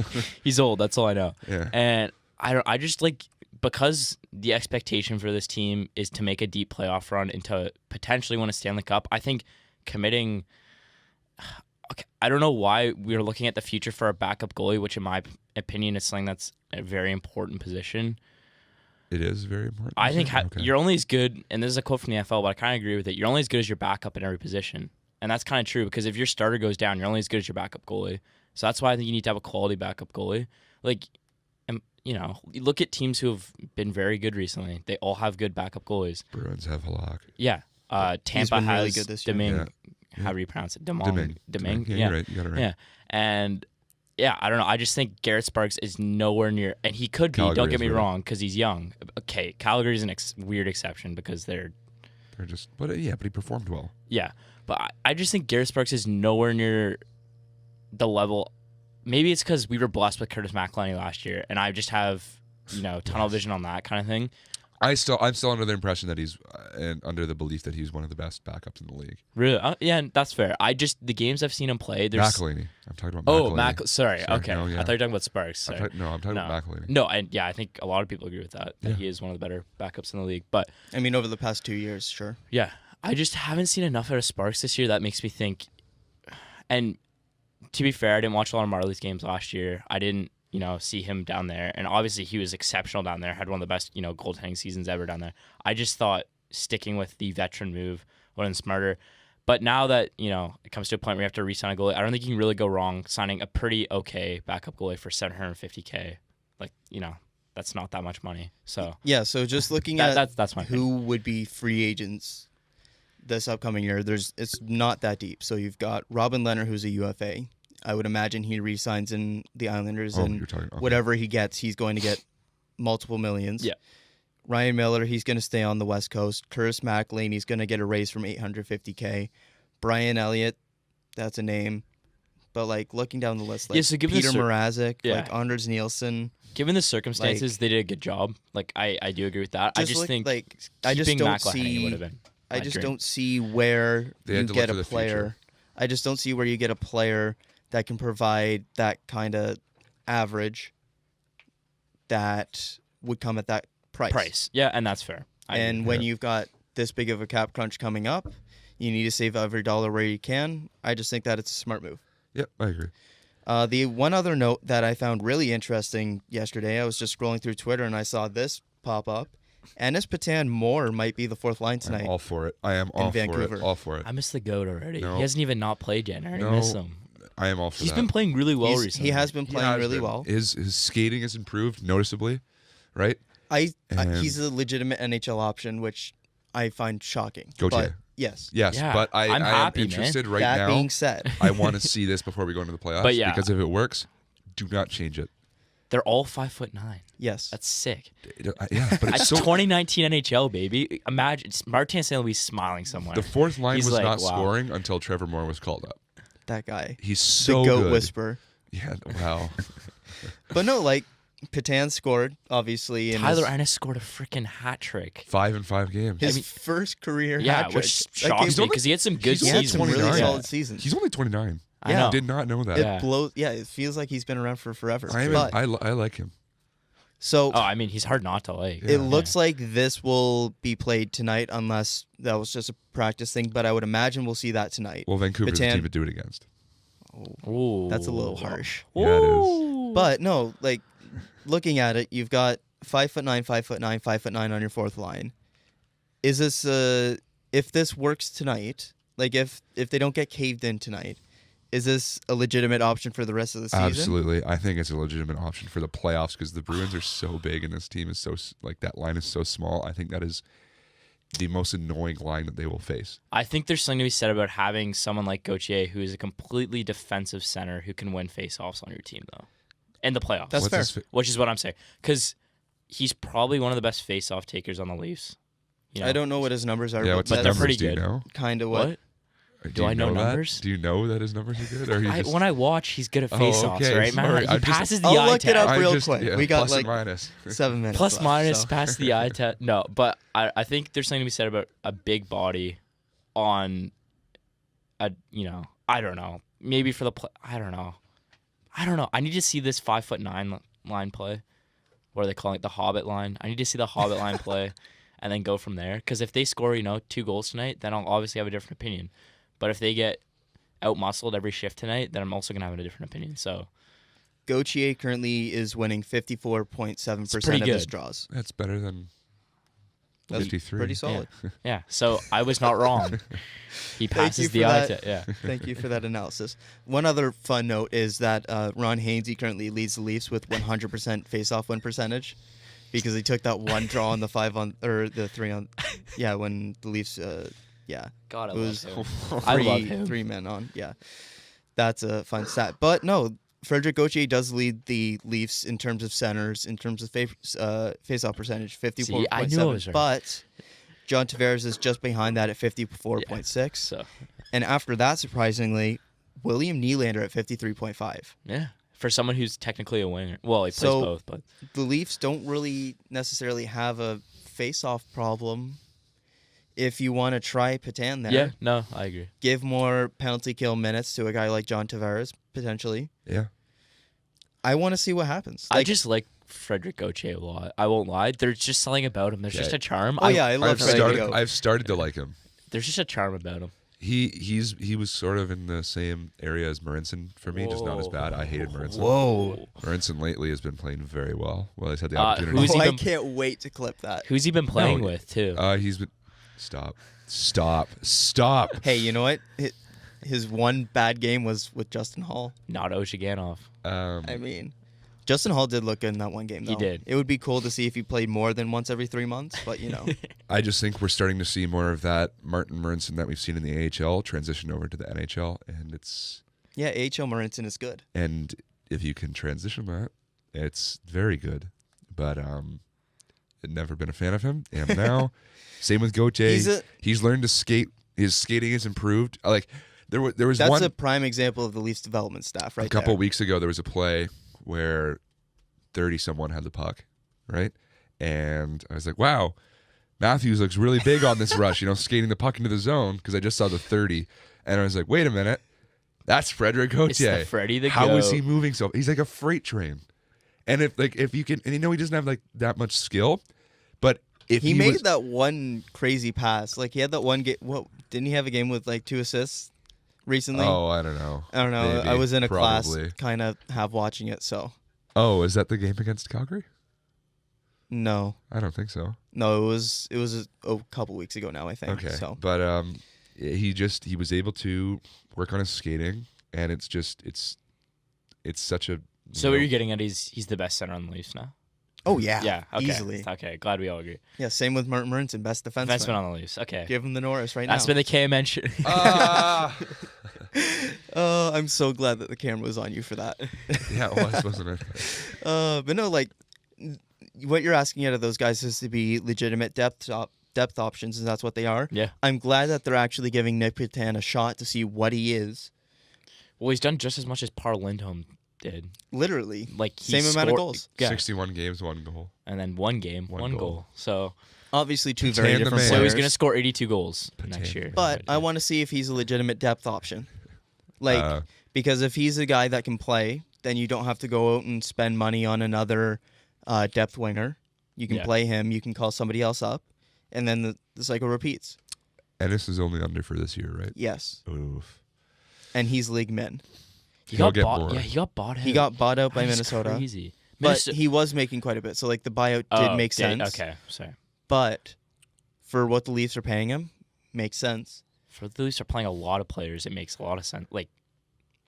He's old, that's all I know. Yeah. And I just, like, because the expectation for this team is to make a deep playoff run and to potentially win a Stanley Cup, I think committing... Okay, I don't know why we're looking at the future for a backup goalie, which in my opinion is something that's a very important position. It is very important. I think you're only as good, and this is a quote from the NFL, but I kind of agree with it. You're only as good as your backup in every position. And that's kind of true because if your starter goes down, you're only as good as your backup goalie. So that's why I think you need to have a quality backup goalie. Like, you know, you look at teams who have been very good recently. They all have good backup goalies. Bruins have Halak. Yeah. Tampa has really good this year. Domingue. Yeah. How do you pronounce it? Domingue. Yeah, you're right. You got it right. Yeah. And yeah, I don't know. I just think Garret Sparks is nowhere near, and he could be. Don't get me wrong, because he's young. Okay, Calgary's an weird exception because they're just, but he performed well. Yeah, but I just think Garret Sparks is nowhere near the level. Maybe it's because we were blessed with Curtis McElhinney last year, and I just have tunnel vision on that kind of thing. I'm still under the impression that he's and under the belief that he's one of the best backups in the league. Really? Yeah, that's fair. The games I've seen him play, there's McElhinney. I'm talking about McElhinney. Sorry. Okay. No, yeah. I thought you were talking about Sparks. Sorry. I'm talking about McElhinney. No, and yeah, I think a lot of people agree with that. That he is one of the better backups in the league. But I mean, over the past 2 years, sure. Yeah, I just haven't seen enough out of Sparks this year that makes me think. And to be fair, I didn't watch a lot of Marley's games last year. I didn't see him down there. And obviously he was exceptional down there, had one of the best, goaltending seasons ever down there. I just thought sticking with the veteran move would have been smarter. But now that, it comes to a point where you have to re-sign a goalie, I don't think you can really go wrong signing a pretty okay backup goalie for $750K. Like, that's not that much money. So Yeah, so just looking at that's my who would be free agents this upcoming year, it's not that deep. So you've got Robin Leonard, who's a UFA. I would imagine he re-signs in the Islanders, and whatever he gets, he's going to get multiple millions. Yeah. Ryan Miller, he's going to stay on the West Coast. Curtis McLean, he's going to get a raise from $850K. Brian Elliott, that's a name. But, like, looking down the list, like so Peter Mrazek, like Anders Nielsen. Given the circumstances, they did a good job. Like, I do agree with that. I just think I just keeping don't McElhenney would have been I just don't see where you get a player. I just don't see where you get a player that can provide that kind of average that would come at that price. Yeah, and that's fair. And when you've got this big of a cap crunch coming up, you need to save every dollar where you can. I just think that it's a smart move. Yep, I agree. The one other note that I found really interesting yesterday, I was just scrolling through Twitter and I saw this pop up. Ennis Patan Moore might be the fourth line tonight. I'm all for it. I am all Vancouver. for it. All for it. I miss the GOAT already. No. He hasn't even not played yet. I already miss him. I am all for He's that. been playing really well recently. He has been playing really well. His skating has improved noticeably, right? He's a legitimate NHL option, which I find shocking. Gauthier. Yes. Yes, Yeah, but I'm happy, am interested man. right That now. being said, I want to see this before we go into the playoffs. But yeah. Because if it works, do not change it. They're all 5'9". yes. That's sick. Yeah, but it's That's so 2019 NHL, baby. Imagine Martin St. Louis smiling somewhere. the fourth line He's was like, not wow. scoring until Trevor Moore was called up. That guy. He's so the GOAT good. whisperer. Yeah, wow. But no, like, Patan scored, obviously. In Tyler Ennis scored a freaking hat trick. 5 in 5 games. his first career Yeah, hat trick. which Like, shocks me because he had some good he's he had seasons. some really 29. solid seasons. He's only 29. I Yeah. know. Did not know that. Yeah. It blows. Yeah, it feels like he's been around for forever. I like him. So Oh, I mean, he's hard not to like. it looks like this will be played tonight, unless that was just a practice thing. But I would imagine we'll see that tonight. Well, Vancouver's the Patan- team to do it against. Ooh. That's a little harsh. Yeah, it is. Ooh. But no, like looking at it, you've got 5'9", 5'9", 5'9" on your fourth line. Is this if this works tonight? Like if they don't get caved in tonight, is this a legitimate option for the rest of the season? Absolutely. I think it's a legitimate option for the playoffs because the Bruins are so big and this team is so, like, that line is so small. I think that is the most annoying line that they will face. I think there's something to be said about having someone like Gauthier, who is a completely defensive center who can win faceoffs on your team, though, in the playoffs. That's fair. Which is what I'm saying, because he's probably one of the best faceoff takers on the Leafs. You know? I don't know what his numbers are, Yeah, what's but his they're numbers? pretty Do you good. know? kind of what. What? Do I you know that? numbers? Do you know that his numbers are good? Or you just... When I watch, he's good at Oh, faceoffs, okay, right, man? sorry. He I'm just- passes the I'll eye look it test. up real quick. Yeah, We got plus like and minus. 7 minutes. Plus left, minus, so. pass the eye test. No, but I think there's something to be said about a big body on a, I don't know. Maybe for the I don't know. I need to see this 5'9" line play. What are they calling it? The Hobbit line. I need to see the Hobbit line play and then go from there. Because if they score, 2 goals tonight, then I'll obviously have a different opinion. But if they get out-muscled every shift tonight, then I'm also going to have a different opinion. So Gauthier currently is winning 54.7% of his draws. That's better than That's 53. pretty solid. yeah, so I was not wrong. He passes you the for eye that. test. Yeah. Thank you for that analysis. One other fun note is that Ron Hainsey currently leads the Leafs with 100% face-off win percentage because he took that one draw on the 3 on. Yeah, when the Leafs. God, I it was love him. I love him. 3 men on. Yeah, that's a fun stat. But no, Frederic Gauthier does lead the Leafs in terms of centers, in terms of face-off percentage, 54.7. See, I knew I was right. But John Tavares is just behind that at 54.6. So And after that, surprisingly, William Nylander at 53.5. yeah, for someone who's technically a winger. Well, he plays So- both, but The Leafs don't really necessarily have a face-off problem. If you want to try Patan there, yeah, no, I agree. give more penalty kill minutes to a guy like John Tavares, potentially. Yeah. I want to see what happens. I just like Frederic Gauthier a lot. I won't lie. There's just something about him. There's just a charm. Oh, yeah, I love Frederic Gauthier. I've started to like him. There's just a charm about him. He was sort of in the same area as Marinson for me, just not as bad. I hated Marinson. Whoa. Marinson lately has been playing very well. Well, he's had the who's opportunity. he I been- can't wait to clip that. Who's he been playing No. with too? He's been. Stop. Hey, you know what? His one bad game was with Justin Hall. Not Oshiganov. I mean, Justin Hall did look good in that one game, though. He did. It would be cool to see if he played more than once every 3 months, but, I just think we're starting to see more of that Martin Marincin that we've seen in the AHL transition over to the NHL, and it's... Yeah, AHL Marincin is good. And if you can transition that, it's very good. But I've never been a fan of him. Am now. Same with Gauthier. He's learned to skate. His skating has improved. Like there was That's one... a prime example of the Leafs development staff, right A couple there. weeks ago, there was a play where 30-someone had the puck, right? And I was like, wow, Matthews looks really big on this rush, skating the puck into the zone, because I just saw the 30. And I was like, wait a minute. That's Frederic Gauthier. It's the Freddie the How go. is he moving so? He's like a freight train. And if you can, and he doesn't have like that much skill, but if He made that one crazy pass. Like, he had that one game. What, didn't he have a game with like 2 assists recently? Oh, I don't know. Maybe, I was in a probably. class kind of half watching it, so. Oh, is that the game against Calgary? No. I don't think so. No, it was a couple weeks ago now, I think. Okay. So. But he was able to work on his skating, and it's such a... So what you're getting at, he's the best center on the Leafs now? Oh, yeah. Yeah, okay. Easily. Okay, glad we all agree. Yeah, same with Martin Marincin, best defenseman. Defenseman on the Leafs, okay. Give him the Norris right That's now. been the KMN Show. Oh, I'm so glad that the camera was on you for that. Yeah, it was, wasn't it? But no, like, what you're asking out of those guys is to be legitimate depth options, and that's what they are. Yeah. I'm glad that they're actually giving Nick Petan a shot to see what he is. Well, he's done just as much as Par Lindholm did. Literally. Like Same amount of goals. Yeah. 61 games, 1 goal. And then one game, one goal. So Obviously, two Petan very the different man. so players. he's going to score 82 goals Petan. next year. But I want to see if he's a legitimate depth option. Like, because if he's a guy that can play, then you don't have to go out and spend money on another depth winger. You can play him. You can call somebody else up. And then the cycle repeats. Ennis is only under for this year, right? Yes. Oof. And he's league min. He He'll got get bought. more. Yeah, he got bought. He got bought out by That's Minnesota. Crazy. But he was making quite a bit. So, like, the buyout did make sense. Okay, sorry. But for what the Leafs are paying him, makes sense. For the Leafs are playing a lot of players, it makes a lot of sense. Like,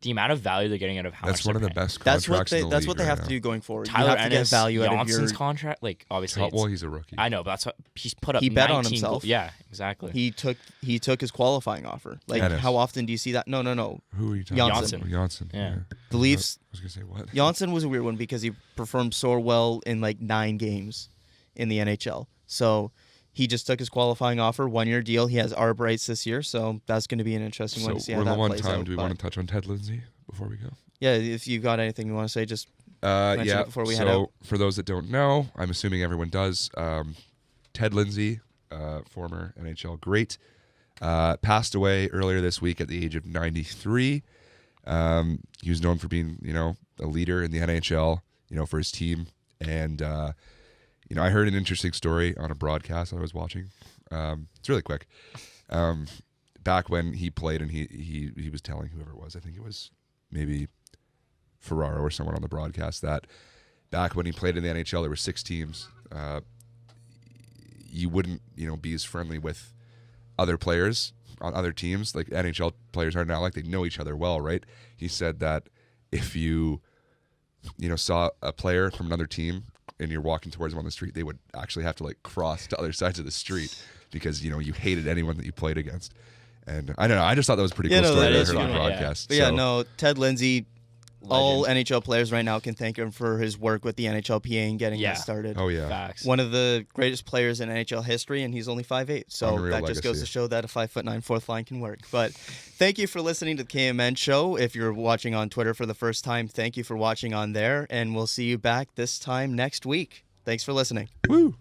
the amount of value they're getting out of how That's much one of they're the paying. best That's contracts what they in the that's league what they right have now. to do going forward. Tyler you have to Ennis, get value out of Johnson's your... contract, like, obviously. Well, he's a rookie. I know, but that's what he's put up. He bet on 19 himself. goals. Yeah, exactly. He took his qualifying offer. Like, Ennis. how often do you see that? No. Who are you talking Janssen. about? Janssen. Yeah. The Leafs... I was going to say what? Janssen was a weird one because he performed so well in like 9 games in the NHL. So he just took his qualifying offer, 1-year deal. He has ARB rights this year, so that's going to be an interesting one to see how we're that low on plays time. out. Do we But want to touch on Ted Lindsay before we go? yeah, if you got anything you want to say, just mention Yeah. it before we head So out. for those that don't know, I'm assuming everyone does. Ted Lindsay, former NHL great, passed away earlier this week at the age of 93. He was known for being, a leader in the NHL, for his team. And, I heard an interesting story on a broadcast I was watching. It's really quick. Back when he played and he was telling whoever it was, I think it was maybe Ferraro or someone on the broadcast, that back when he played in the NHL, there were 6 teams. You wouldn't, be as friendly with other players on other teams. Like NHL players are now, like they know each other well, right? He said that if you, saw a player from another team and you're walking towards them on the street, they would actually have to like cross to other sides of the street because, you hated anyone that you played against. And I don't know. I just thought that was a pretty cool story that that I is heard on the funny, yeah. broadcast. But yeah, no, Ted Lindsay, all NHL players right now can thank him for his work with the NHLPA and getting that started. Oh, yeah. Facts. One of the greatest players in NHL history, and he's only 5'8". So Unreal that just goes legacy. to show that a 5'9" fourth line can work. But thank you for listening to the KMN Show. If you're watching on Twitter for the first time, thank you for watching on there. And we'll see you back this time next week. Thanks for listening. Woo!